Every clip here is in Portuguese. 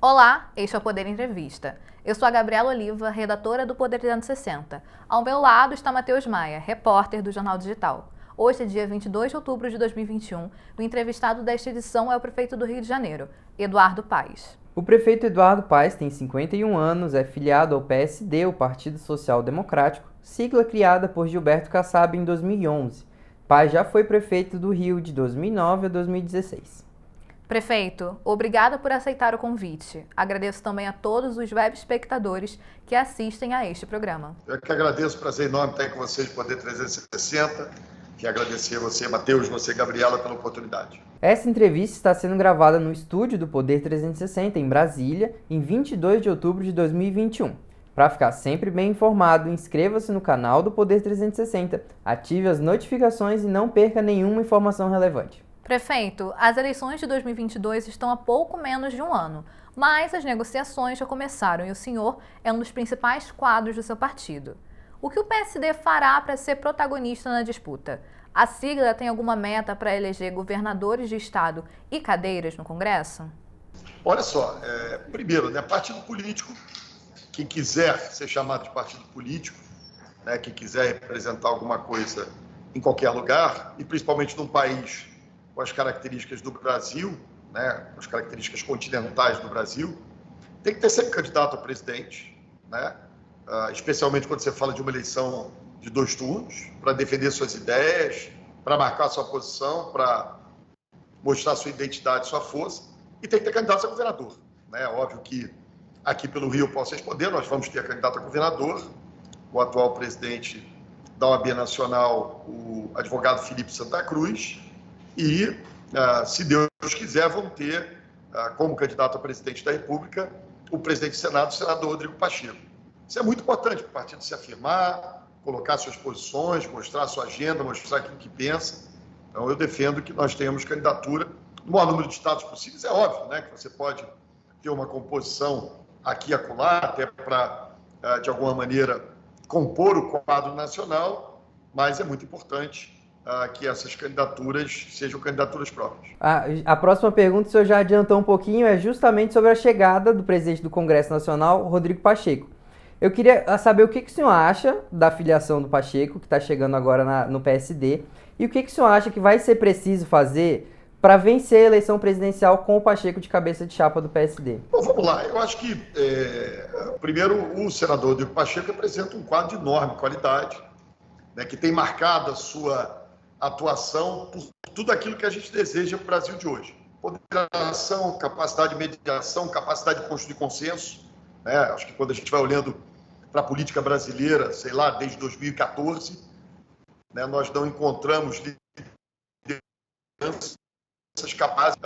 Olá, este é o Poder Entrevista. Eu sou a Gabriela Oliva, redatora do Poder 360. Ao meu lado está Matheus Maia, repórter do Jornal Digital. Hoje é dia 22 de outubro de 2021. O entrevistado desta edição é o prefeito do Rio de Janeiro, Eduardo Paes. O prefeito Eduardo Paes tem 51 anos, é filiado ao PSD, o Partido Social Democrático, sigla criada por Gilberto Kassab em 2011. Paes já foi prefeito do Rio de 2009 a 2016. Prefeito, obrigada por aceitar o convite. Agradeço também a todos os web espectadores que assistem a este programa. Eu que agradeço, prazer enorme estar com vocês, Poder 360. Quero agradecer a você, Matheus, você, Gabriela, pela oportunidade. Essa entrevista está sendo gravada no estúdio do Poder 360, em Brasília, em 22 de outubro de 2021. Para ficar sempre bem informado, inscreva-se no canal do Poder 360, ative as notificações e não perca nenhuma informação relevante. Prefeito, as eleições de 2022 estão há pouco menos de um ano, mas as negociações já começaram e o senhor é um dos principais quadros do seu partido. O que o PSD fará para ser protagonista na disputa? A sigla tem alguma meta para eleger governadores de estado e cadeiras no Congresso? Olha só, primeiro, partido político, quem quiser ser chamado de partido político, quem quiser representar alguma coisa em qualquer lugar, e principalmente num país com as características do Brasil, com as características continentais do Brasil, tem que ter sempre candidato a presidente, especialmente quando você fala de uma eleição de 2 turnos, para defender suas ideias, para marcar sua posição, para mostrar sua identidade, sua força, e tem que ter candidato a governador. Óbvio que aqui pelo Rio eu posso responder, nós vamos ter candidato a governador, o atual presidente da OAB Nacional, o advogado Felipe Santa Cruz, e, se Deus quiser, vão ter como candidato a presidente da República o presidente do Senado, o senador Rodrigo Pacheco. Isso é muito importante para o partido se afirmar, colocar suas posições, mostrar a sua agenda, mostrar aquilo que pensa. Então, eu defendo que nós tenhamos candidatura no maior número de estados possíveis. É óbvio que você pode ter uma composição aqui e acolá, até para, de alguma maneira, compor o quadro nacional, mas é muito importante que essas candidaturas sejam candidaturas próprias. A próxima pergunta, o senhor já adiantou um pouquinho, é justamente sobre a chegada do presidente do Congresso Nacional, Rodrigo Pacheco. Eu queria saber o que o senhor acha da filiação do Pacheco, que está chegando agora no PSD, e o que o senhor acha que vai ser preciso fazer para vencer a eleição presidencial com o Pacheco de cabeça de chapa do PSD? Bom, vamos lá. Eu acho que, primeiro, o senador Rodrigo Pacheco representa um quadro de enorme qualidade, que tem marcado a sua atuação por tudo aquilo que a gente deseja para o Brasil de hoje. Ponderação, capacidade de mediação, capacidade de construir consenso. Acho que quando a gente vai olhando para a política brasileira, sei lá, desde 2014, nós não encontramos lideranças capazes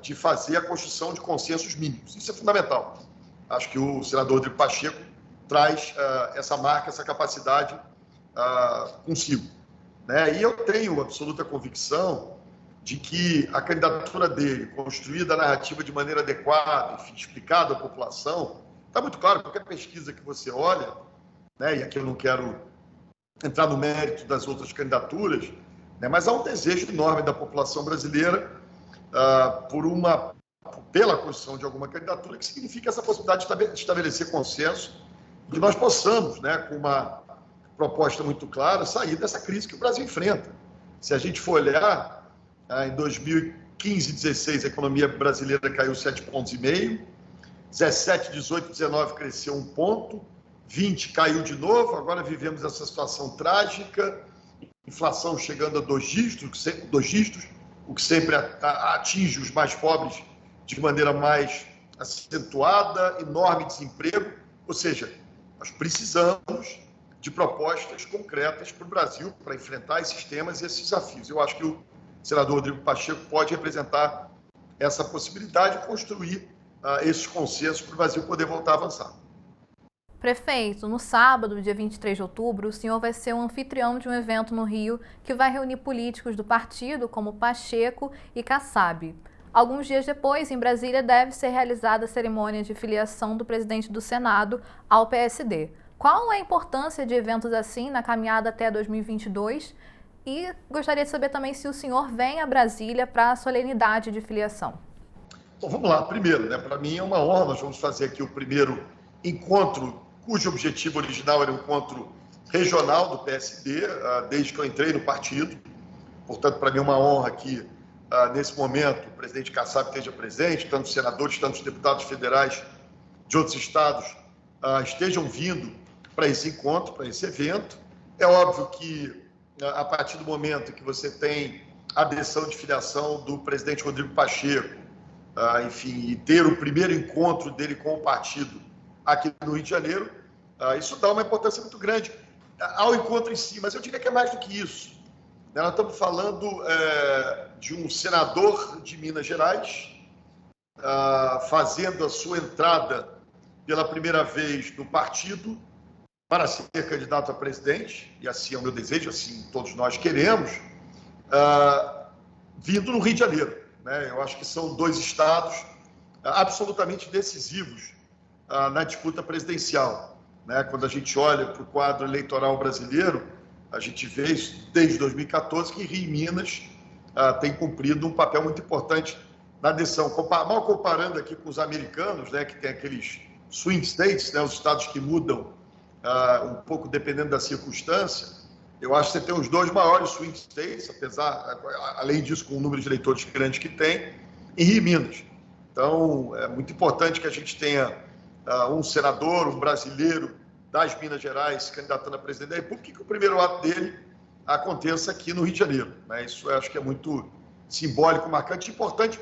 de fazer a construção de consensos mínimos. Isso é fundamental. Acho que o senador Rodrigo Pacheco traz essa marca, essa capacidade consigo. E eu tenho absoluta convicção de que a candidatura dele, construída a narrativa de maneira adequada, enfim, explicada à população, está muito claro, qualquer pesquisa que você olha, e aqui eu não quero entrar no mérito das outras candidaturas, mas há um desejo enorme da população brasileira pela construção de alguma candidatura, que significa essa possibilidade de estabelecer consenso, de nós possamos, com uma proposta muito clara, sair dessa crise que o Brasil enfrenta. Se a gente for olhar, em 2015 e 2016 a economia brasileira caiu 7,5 pontos, 17, 18, 19 cresceu 1 ponto, 20 caiu de novo, agora vivemos essa situação trágica, inflação chegando a 2 dígitos, o que sempre atinge os mais pobres de maneira mais acentuada, enorme desemprego, ou seja, nós precisamos de propostas concretas para o Brasil, para enfrentar esses temas e esses desafios. Eu acho que o senador Rodrigo Pacheco pode representar essa possibilidade de construir esses consensos para o Brasil poder voltar a avançar. Prefeito, no sábado, dia 23 de outubro, o senhor vai ser o anfitrião de um evento no Rio que vai reunir políticos do partido, como Pacheco e Kassab. Alguns dias depois, em Brasília, deve ser realizada a cerimônia de filiação do presidente do Senado ao PSD. Qual a importância de eventos assim na caminhada até 2022? E gostaria de saber também se o senhor vem a Brasília para a solenidade de filiação. Bom, vamos lá. Primeiro, né, para mim é uma honra, nós vamos fazer aqui o primeiro encontro, cujo objetivo original era um encontro regional do PSD, desde que eu entrei no partido. Portanto, para mim é uma honra que, nesse momento, o presidente Kassab esteja presente, tanto os senadores, tanto os deputados federais de outros estados estejam vindo para esse encontro, para esse evento. É óbvio que, a partir do momento que você tem a adesão de filiação do presidente Rodrigo Pacheco, enfim, e ter o primeiro encontro dele com o partido aqui no Rio de Janeiro, isso dá uma importância muito grande ao encontro em si, mas eu diria que é mais do que isso. Nós estamos falando de um senador de Minas Gerais fazendo a sua entrada pela primeira vez no partido para ser candidato a presidente, e assim é o meu desejo, assim todos nós queremos, vindo no Rio de Janeiro. Né? Eu acho que são dois estados absolutamente decisivos na disputa presidencial. Né? Quando a gente olha para o quadro eleitoral brasileiro, a gente vê isso desde 2014 que Rio e Minas têm cumprido um papel muito importante na adesão. Mal comparando aqui com os americanos, né, que tem aqueles swing states, né, os estados que mudam um pouco dependendo da circunstância, eu acho que você tem os dois maiores swing states, além disso, com o número de eleitores grande que tem, em Rio e Minas. Então, é muito importante que a gente tenha um senador, um brasileiro das Minas Gerais candidatando a presidente da República, e que o primeiro ato dele aconteça aqui no Rio de Janeiro. Né? Isso eu acho que é muito simbólico, marcante e importante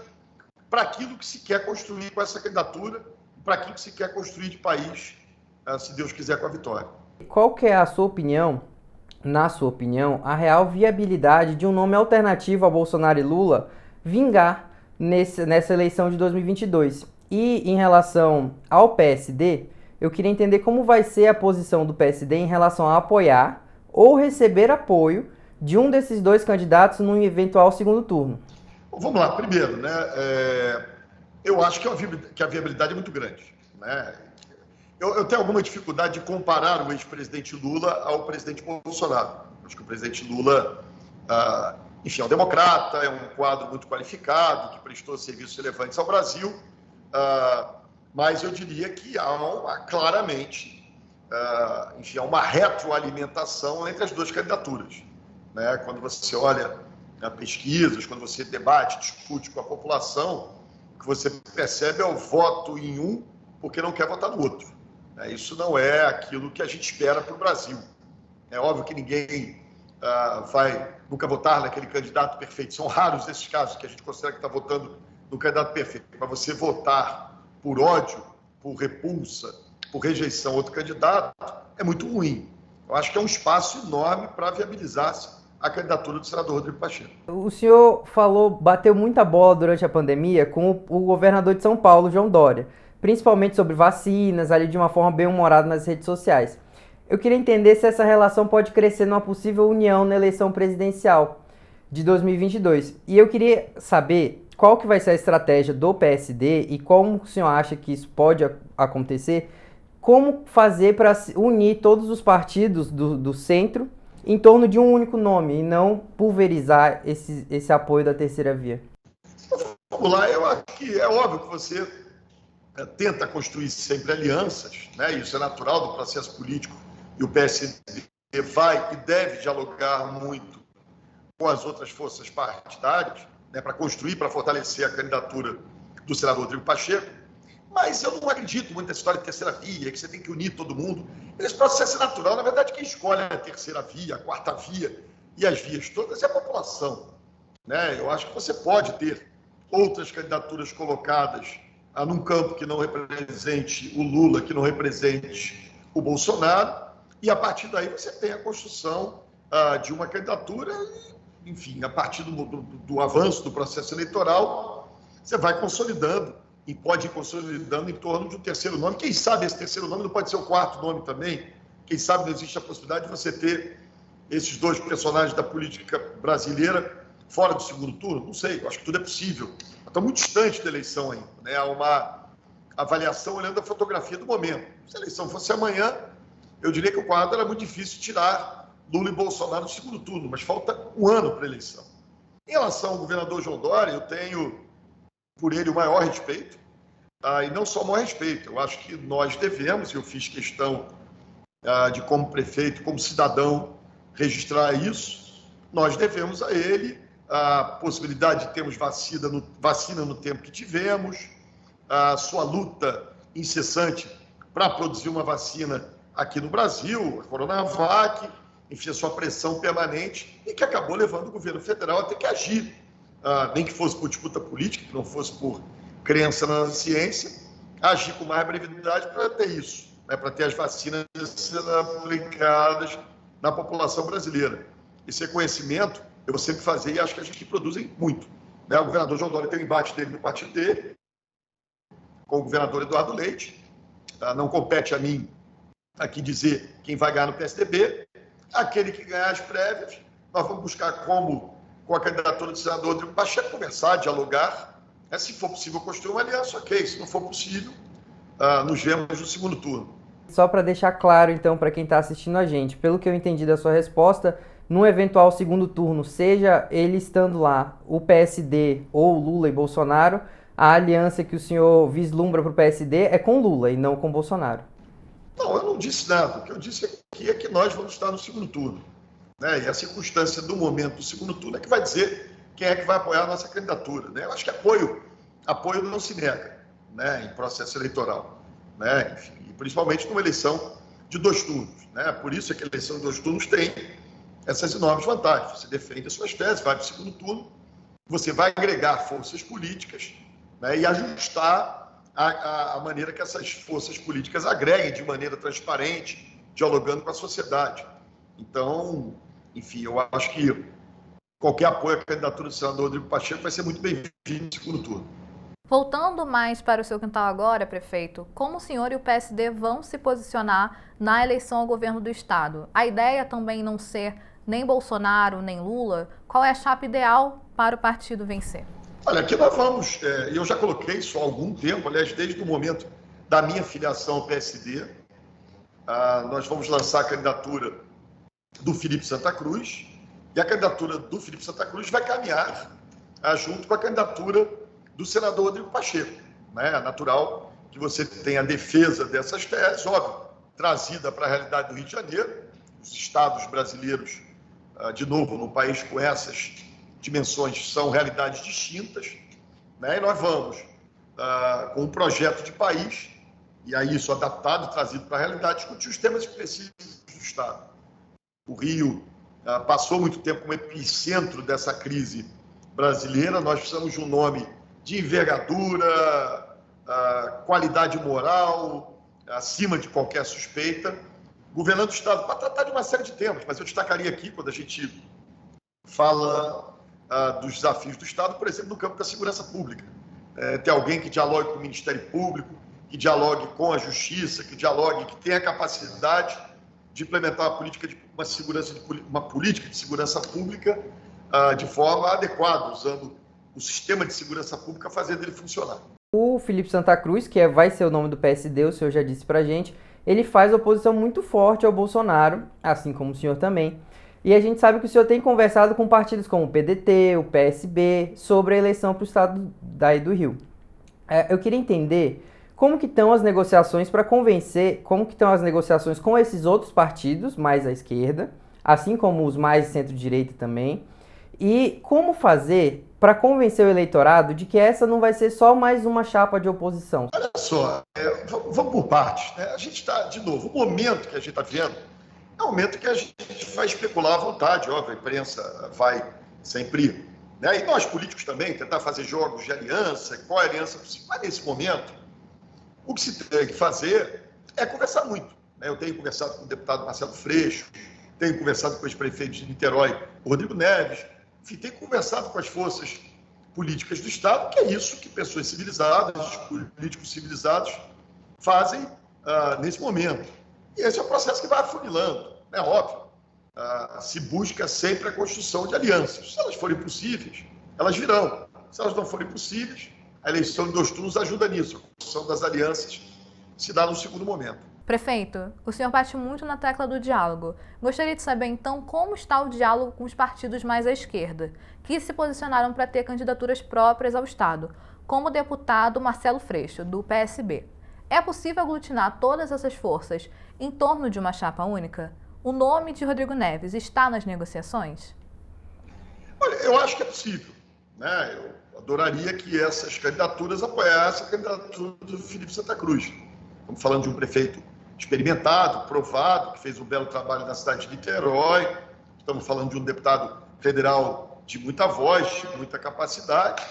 para aquilo que se quer construir com essa candidatura, para aquilo que se quer construir de país, se Deus quiser, com a vitória. Qual que é a sua opinião, na sua opinião, a real viabilidade de um nome alternativo a Bolsonaro e Lula vingar nessa eleição de 2022? E em relação ao PSD, eu queria entender como vai ser a posição do PSD em relação a apoiar ou receber apoio de um desses dois candidatos num eventual segundo turno. Vamos lá, primeiro, né? Eu acho que a viabilidade é muito grande. Né? Eu tenho alguma dificuldade de comparar o ex-presidente Lula ao presidente Bolsonaro. Acho que o presidente Lula, enfim, é um democrata, é um quadro muito qualificado, que prestou serviços relevantes ao Brasil, mas eu diria que há claramente, enfim, há uma retroalimentação entre as duas candidaturas. Né? Quando você olha pesquisas, quando você debate, discute com a população, o que você percebe é o voto em um porque não quer votar no outro. Isso não é aquilo que a gente espera para o Brasil. É óbvio que ninguém vai nunca votar naquele candidato perfeito. São raros esses casos que a gente considera que está votando no candidato perfeito. Para você votar por ódio, por repulsa, por rejeição a outro candidato, é muito ruim. Eu acho que é um espaço enorme para viabilizar-se a candidatura do senador Rodrigo Pacheco. O senhor bateu muita bola durante a pandemia com o governador de São Paulo, João Dória, principalmente sobre vacinas, ali de uma forma bem humorada nas redes sociais. Eu queria entender se essa relação pode crescer numa possível união na eleição presidencial de 2022. E eu queria saber qual que vai ser a estratégia do PSD e como o senhor acha que isso pode acontecer, como fazer para unir todos os partidos do centro em torno de um único nome e não pulverizar esse apoio da terceira via. Vamos lá, eu acho que é óbvio que você tenta construir sempre alianças, né? Isso é natural do processo político, e o PSD vai e deve dialogar muito com as outras forças partidárias, né, para construir, para fortalecer a candidatura do senador Rodrigo Pacheco, mas eu não acredito muito nessa história de terceira via, que você tem que unir todo mundo. Esse processo é natural, na verdade, quem escolhe a terceira via, a quarta via e as vias todas é a população. Né? Eu acho que você pode ter outras candidaturas colocadas num campo que não represente o Lula, que não represente o Bolsonaro, e a partir daí você tem a construção de uma candidatura, enfim, a partir do avanço do processo eleitoral, você vai consolidando e pode ir consolidando em torno de um terceiro nome. Quem sabe esse terceiro nome não pode ser o quarto nome também? Quem sabe não existe a possibilidade de você ter esses dois personagens da política brasileira fora do segundo turno? Não sei, eu acho que tudo é possível. Está muito distante da eleição ainda, né? Há uma avaliação olhando a fotografia do momento. Se a eleição fosse amanhã, eu diria que o quadro era muito difícil tirar Lula e Bolsonaro no segundo turno, mas falta um ano para a eleição. Em relação ao governador João Dória, eu tenho por ele o maior respeito, e não só o maior respeito, eu acho que nós devemos, eu fiz questão de como prefeito, como cidadão, registrar isso, nós devemos a ele a possibilidade de termos vacina no tempo que tivemos, a sua luta incessante para produzir uma vacina aqui no Brasil, a Coronavac, enfim, a sua pressão permanente e que acabou levando o governo federal a ter que agir, nem que fosse por disputa política, que não fosse por crença na ciência, agir com mais brevidade para ter isso, né, para ter as vacinas sendo aplicadas na população brasileira. Esse reconhecimento eu vou sempre fazer e acho que a gente produzem muito. Né? O governador João Dória tem o embate dele no partido dele, com o governador Eduardo Leite. Não compete a mim aqui dizer quem vai ganhar no PSDB. Aquele que ganhar as prévias, nós vamos buscar como, com a candidatura do senador Rodrigo Pacheco, conversar, dialogar. Se for possível construir uma aliança, ok. Se não for possível, nos vemos no segundo turno. Só para deixar claro, então, para quem está assistindo a gente, pelo que eu entendi da sua resposta, num eventual segundo turno, seja ele estando lá, o PSD ou Lula e Bolsonaro, a aliança que o senhor vislumbra para o PSD é com Lula e não com Bolsonaro. Não, eu não disse nada. O que eu disse aqui é que nós vamos estar no segundo turno. Né? E a circunstância do momento do segundo turno é que vai dizer quem é que vai apoiar a nossa candidatura. Né? Eu acho que apoio não se nega, né, em processo eleitoral. Né? Enfim, e principalmente numa eleição de 2 turnos. Né? Por isso é que a eleição de 2 turnos tem essas enormes vantagens. Você defende as suas teses, vai para o segundo turno, você vai agregar forças políticas, né, e ajustar a maneira que essas forças políticas agreguem de maneira transparente, dialogando com a sociedade. Então, enfim, eu acho que qualquer apoio à candidatura do senador Rodrigo Pacheco vai ser muito bem-vindo no segundo turno. Voltando mais para o seu quintal agora, prefeito, como o senhor e o PSD vão se posicionar na eleição ao governo do estado? A ideia também não ser nem Bolsonaro, nem Lula? Qual é a chapa ideal para o partido vencer? Olha, aqui nós vamos, eu já coloquei isso há algum tempo, aliás, desde o momento da minha filiação ao PSD, nós vamos lançar a candidatura do Felipe Santa Cruz, e a candidatura do Felipe Santa Cruz vai caminhar junto com a candidatura do senador Rodrigo Pacheco. Né? É natural que você tenha a defesa dessas teses, óbvio, trazida para a realidade do Rio de Janeiro, os estados brasileiros, de novo, num país com essas dimensões, são realidades distintas, né? E nós vamos, com um projeto de país, e aí isso adaptado, trazido para a realidade, discutir os temas específicos do estado. O Rio passou muito tempo como epicentro dessa crise brasileira, nós precisamos de um nome de envergadura, qualidade moral, acima de qualquer suspeita, governando o Estado, para tratar de uma série de temas. Mas eu destacaria aqui, quando a gente fala dos desafios do Estado, por exemplo, no campo da segurança pública. Ter alguém que dialogue com o Ministério Público, que dialogue com a Justiça, que dialogue, que tenha a capacidade de implementar uma política de segurança pública de forma adequada, usando o sistema de segurança pública, fazendo ele funcionar. O Felipe Santa Cruz, que vai ser o nome do PSD, o senhor já disse pra gente, ele faz oposição muito forte ao Bolsonaro, assim como o senhor também. E a gente sabe que o senhor tem conversado com partidos como o PDT, o PSB, sobre a eleição para o estado daí do Rio. Eu queria entender como que estão as negociações para convencer, como que estão as negociações com esses outros partidos mais à esquerda, assim como os mais centro-direita também, e como fazer para convencer o eleitorado de que essa não vai ser só mais uma chapa de oposição. Olha só, vamos por partes. Né? A gente está, de novo, o momento que a gente está vivendo é um momento que a gente vai especular à vontade, óbvio, a imprensa vai sempre, né? E nós políticos também, tentar fazer jogos de aliança, qual é a aliança possível. Mas nesse momento, o que se tem que fazer é conversar muito. Né? Eu tenho conversado com o deputado Marcelo Freixo, tenho conversado com os prefeitos de Niterói, o Rodrigo Neves, enfim, tenho conversado com as forças políticas do Estado, que é isso que pessoas civilizadas, políticos civilizados, fazem nesse momento. E esse é o processo que vai afunilando, é óbvio. Se busca sempre a construção de alianças. Se elas forem possíveis, elas virão. Se elas não forem possíveis, a eleição de 2 turnos ajuda nisso. A construção das alianças se dá no segundo momento. Prefeito, o senhor bate muito na tecla do diálogo. Gostaria de saber, então, como está o diálogo com os partidos mais à esquerda, que se posicionaram para ter candidaturas próprias ao Estado. como o deputado Marcelo Freixo, do PSB. É possível aglutinar todas essas forças em torno de uma chapa única? O nome de Rodrigo Neves está nas negociações? Olha, eu acho que é possível, né? Eu adoraria que essas candidaturas apoiassem a candidatura do Felipe Santa Cruz. Estamos falando de um prefeito experimentado, provado, que fez um belo trabalho na cidade de Niterói. Estamos falando de um deputado federal de muita voz, de muita capacidade.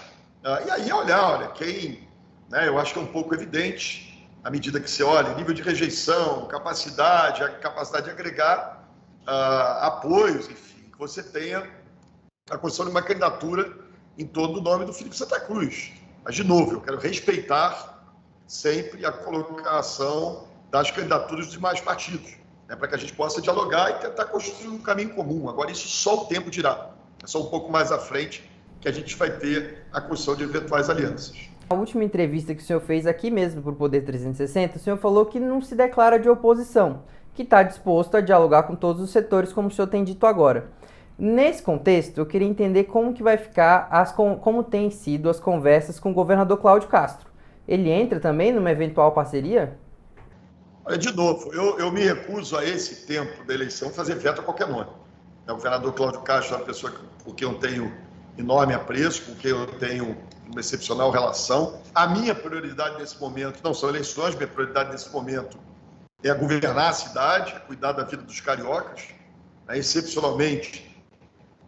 E aí olha, quem, né, eu acho que é um pouco evidente, à medida que você olha, nível de rejeição, capacidade, a capacidade de agregar apoios, enfim, que você tenha a construção de uma candidatura em torno do nome do Felipe Santa Cruz. Mas, de novo, eu quero respeitar sempre a colocação das candidaturas dos demais partidos, né, para que a gente possa dialogar e tentar construir um caminho comum. Agora, isso só o tempo dirá. É só um pouco mais à frente que a gente vai ter a construção de eventuais alianças. Na última entrevista que o senhor fez aqui mesmo para o Poder 360, o senhor falou que não se declara de oposição, que está disposto a dialogar com todos os setores, como o senhor tem dito agora. Nesse contexto, eu queria entender como que vai ficar, como têm sido as conversas com o governador Cláudio Castro. Ele entra também numa eventual parceria? Olha, de novo, eu me recuso a esse tempo da eleição fazer veto a qualquer nome. O governador Cláudio Castro é uma pessoa por quem eu tenho enorme apreço, com quem eu tenho uma excepcional relação. A minha prioridade nesse momento não são eleições, minha prioridade nesse momento é governar a cidade, cuidar da vida dos cariocas. Excepcionalmente,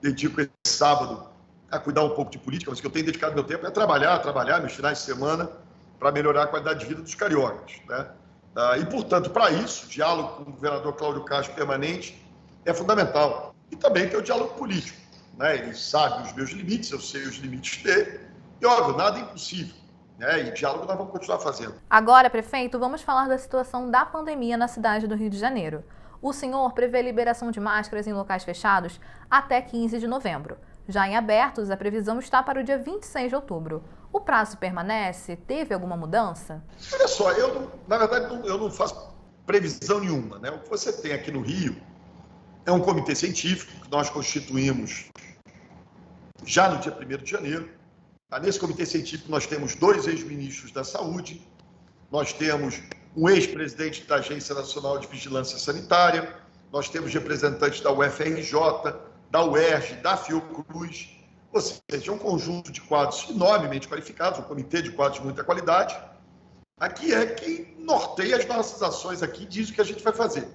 dedico esse sábado a cuidar um pouco de política, mas o que eu tenho dedicado meu tempo é trabalhar meus finais de semana para melhorar a qualidade de vida dos cariocas, né? E, portanto, para isso, diálogo com o governador Cláudio Castro permanente é fundamental. E também tem o diálogo político, né? Ele sabe os meus limites, eu sei os limites dele. E, óbvio, nada é impossível, né? E diálogo nós vamos continuar fazendo. Agora, prefeito, vamos falar da situação da pandemia na cidade do Rio de Janeiro. O senhor prevê a liberação de máscaras em locais fechados até 15 de novembro. Já em abertos, a previsão está para o dia 26 de outubro. O prazo permanece? Teve alguma mudança? Olha só, na verdade, eu não faço previsão nenhuma, né? O que você tem aqui no Rio é um comitê científico que nós constituímos já no dia 1º de janeiro. Nesse comitê científico nós temos 2 ex-ministros da Saúde, nós temos um ex-presidente da Agência Nacional de Vigilância Sanitária, nós temos representantes da UFRJ, da UERJ, da Fiocruz, ou seja, um conjunto de quadros enormemente qualificados, um comitê de quadros de muita qualidade. Aqui é quem norteia as nossas ações aqui, diz o que a gente vai fazer.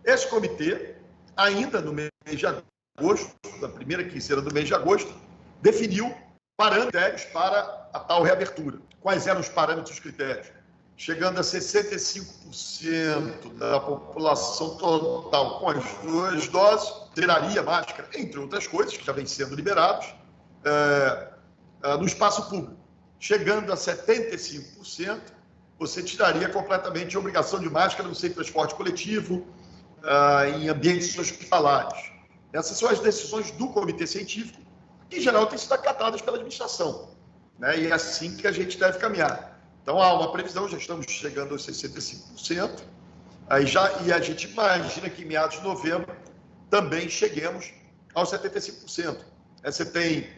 Esse comitê, ainda no mês de agosto, na primeira quinzena do mês de agosto, definiu parâmetros para a tal reabertura. Quais eram os parâmetros e os critérios? Chegando a 65% da população total com as 2 doses, tiraria máscara, entre outras coisas, que já vem sendo liberados, no espaço público. Chegando a 75%, você tiraria completamente a obrigação de máscara no seio de transporte coletivo, em ambientes hospitalares. Essas são as decisões do comitê científico, que, em geral, têm sido acatadas pela administração, né? E é assim que a gente deve caminhar. Então, há uma previsão, já estamos chegando aos 65%, e a gente imagina que em meados de novembro também cheguemos aos 75%. Você tem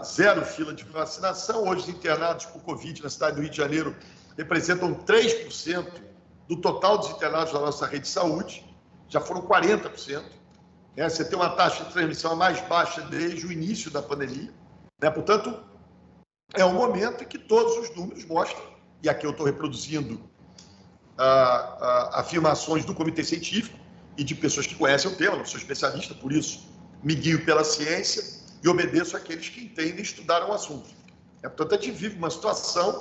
0 fila de vacinação, hoje os internados por Covid na cidade do Rio de Janeiro representam 3% do total dos internados da nossa rede de saúde, já foram 40%. Você tem uma taxa de transmissão mais baixa desde o início da pandemia, né? Portanto, é um momento em que todos os números mostram, e aqui eu estou reproduzindo afirmações do comitê científico e de pessoas que conhecem o tema, não sou especialista, por isso me guio pela ciência e obedeço àqueles que entendem e estudaram o assunto. Portanto, a gente vive uma situação,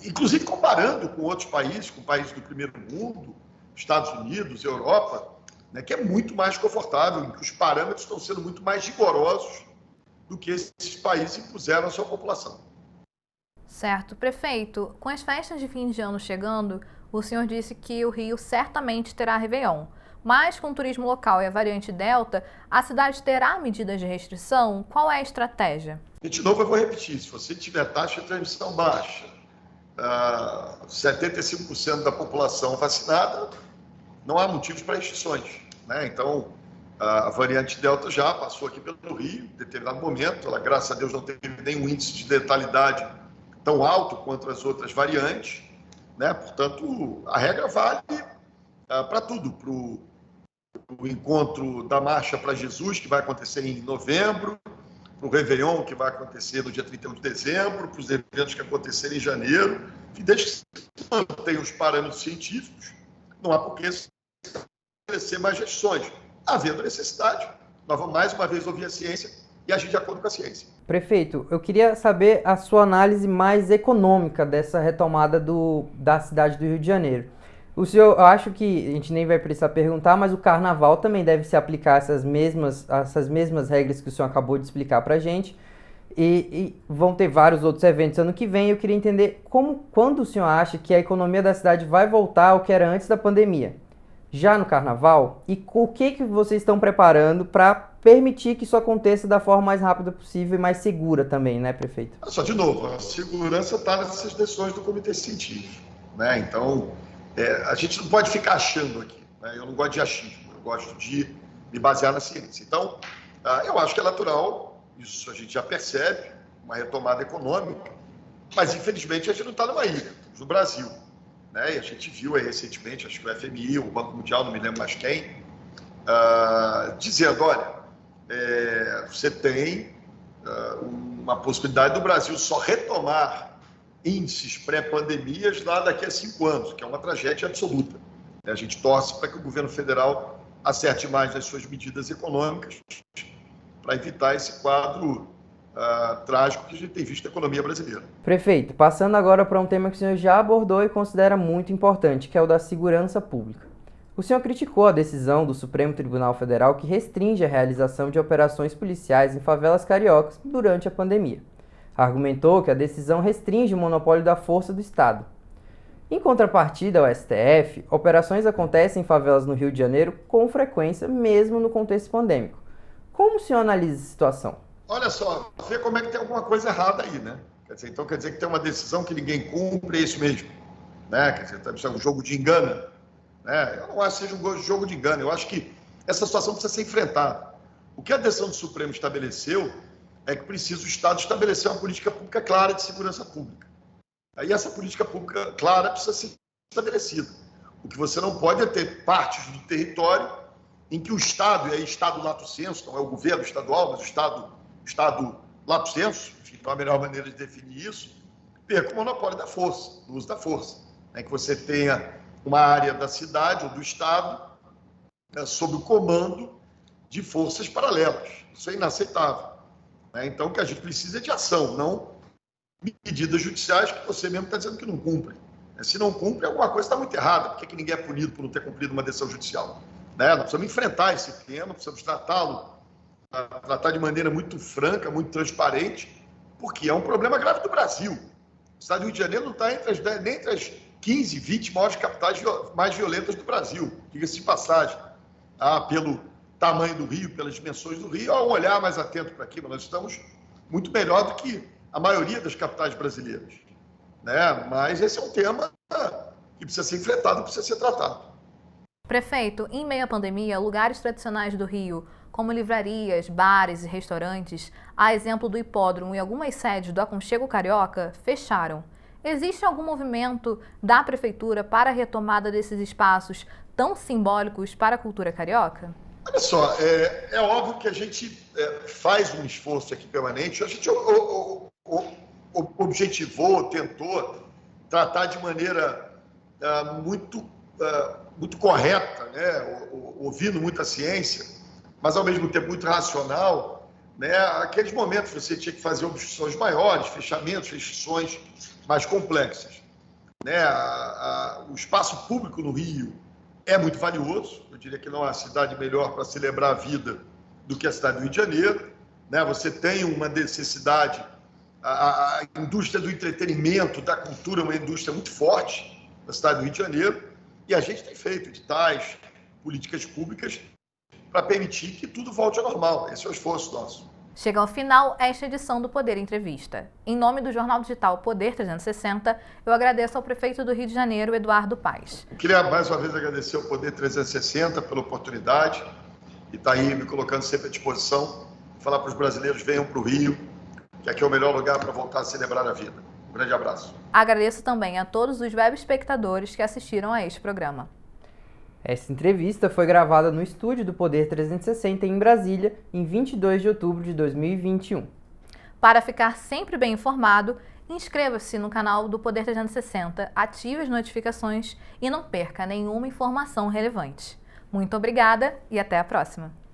inclusive comparando com outros países, com países do primeiro mundo, Estados Unidos, Europa, né, que é muito mais confortável, em que os parâmetros estão sendo muito mais rigorosos do que esses países impuseram à sua população. Certo. Prefeito, com as festas de fim de ano chegando, o senhor disse que o Rio certamente terá Réveillon. Mas com o turismo local e a variante Delta, a cidade terá medidas de restrição? Qual é a estratégia? De novo, eu vou repetir, se você tiver taxa de transmissão baixa, 75% da população vacinada, não há motivos para restrições, né? Então, a variante Delta já passou aqui pelo Rio, em determinado momento, ela, graças a Deus, não teve nenhum índice de letalidade tão alto quanto as outras variantes, né? Portanto, a regra vale para tudo, para o encontro da Marcha para Jesus, que vai acontecer em novembro, para o Réveillon, que vai acontecer no dia 31 de dezembro, para os eventos que acontecerem em janeiro, e desde que se mantenham os parâmetros científicos, não há por que estabelecer mais restrições. Havendo necessidade, nós vamos mais uma vez ouvir a ciência e agir de acordo com a ciência. Prefeito, eu queria saber a sua análise mais econômica dessa retomada da cidade do Rio de Janeiro. O senhor, eu acho que a gente nem vai precisar perguntar, mas o carnaval também deve se aplicar essas mesmas regras que o senhor acabou de explicar para a gente. E vão ter vários outros eventos ano que vem. Eu queria entender quando o senhor acha que a economia da cidade vai voltar ao que era antes da pandemia? Já no carnaval? E o que vocês estão preparando para permitir que isso aconteça da forma mais rápida possível e mais segura também, né, prefeito? Só de novo, a segurança está nessas decisões do Comitê Científico, né? Então, a gente não pode ficar achando aqui, né? Eu não gosto de achismo, eu gosto de me basear na ciência. Então, eu acho que é natural, isso a gente já percebe, uma retomada econômica, mas infelizmente a gente não está numa ilha, estamos no Brasil, né? E a gente viu aí recentemente, acho que o FMI, o Banco Mundial, não me lembro mais quem, dizendo, olha, você tem uma possibilidade do Brasil só retomar índices pré-pandemias lá daqui a 5 anos, que é uma tragédia absoluta. A gente torce para que o governo federal acerte mais nas suas medidas econômicas para evitar esse quadro trágico que a gente tem visto na economia brasileira. Prefeito, passando agora para um tema que o senhor já abordou e considera muito importante, que é o da segurança pública. O senhor criticou a decisão do Supremo Tribunal Federal que restringe a realização de operações policiais em favelas cariocas durante a pandemia. Argumentou que a decisão restringe o monopólio da força do Estado. Em contrapartida ao STF, operações acontecem em favelas no Rio de Janeiro com frequência, mesmo no contexto pandêmico. Como o senhor analisa a situação? Olha só, vê como é que tem alguma coisa errada aí, né? Então quer dizer que tem uma decisão que ninguém cumpre, é isso mesmo, né? Quer dizer, isso é um jogo de engano, né? Eu não acho que seja um jogo de engano, eu acho que essa situação precisa ser enfrentada. O que a decisão do Supremo estabeleceu é que precisa o Estado estabelecer uma política pública clara de segurança pública. Aí essa política pública clara precisa ser estabelecida. O que você não pode é ter partes do território em que o Estado, e aí Estado lato sensu, não é o governo estadual, mas o Estado lato sensu, enfim, então a melhor maneira de definir isso, perca o monopólio da força, do uso da força. Né? Que você tenha uma área da cidade ou do Estado sob o comando de forças paralelas. Isso é inaceitável. Então, o que a gente precisa é de ação, não medidas judiciais que você mesmo está dizendo que não cumpre. Se não cumpre, alguma coisa está muito errada. Por que ninguém é punido por não ter cumprido uma decisão judicial? Nós precisamos enfrentar esse tema, precisamos tratar de maneira muito franca, muito transparente, porque é um problema grave do Brasil. O estado do Rio de Janeiro não está nem entre as 15, 20 maiores capitais mais violentas do Brasil, diga-se de passagem. Pelo tamanho do Rio, pelas dimensões do Rio, há um olhar mais atento para aquilo. Nós estamos muito melhor do que a maioria das capitais brasileiras, né? Mas esse é um tema que precisa ser enfrentado, precisa ser tratado. Prefeito, em meio à pandemia, lugares tradicionais do Rio, como livrarias, bares e restaurantes, a exemplo do hipódromo e algumas sedes do Aconchego Carioca, fecharam. Existe algum movimento da Prefeitura para a retomada desses espaços tão simbólicos para a cultura carioca? Olha só, é óbvio que a gente faz um esforço aqui permanente, a gente objetivou, tentou tratar de maneira muito correta, né? Ouvindo muita ciência, mas ao mesmo tempo muito racional, né? Aqueles momentos que você tinha que fazer obstruções maiores, fechamentos, restrições mais complexas. Né? O espaço público no Rio é muito valioso, eu diria que não há cidade melhor para celebrar a vida do que a cidade do Rio de Janeiro. Né? Você tem uma necessidade, a indústria do entretenimento, da cultura, é uma indústria muito forte na cidade do Rio de Janeiro, e a gente tem feito editais, políticas públicas para permitir que tudo volte ao normal. Esse é o esforço nosso. Chega ao final esta edição do Poder Entrevista. Em nome do jornal digital Poder 360, eu agradeço ao prefeito do Rio de Janeiro, Eduardo Paes. Eu queria mais uma vez agradecer ao Poder 360 pela oportunidade e estar aí me colocando sempre à disposição, falar para os brasileiros, venham para o Rio, que aqui é o melhor lugar para voltar a celebrar a vida. grande abraço. Agradeço também a todos os web espectadores que assistiram a este programa. Essa entrevista foi gravada no estúdio do Poder 360 em Brasília, em 22 de outubro de 2021. Para ficar sempre bem informado, inscreva-se no canal do Poder 360, ative as notificações e não perca nenhuma informação relevante. Muito obrigada e até a próxima!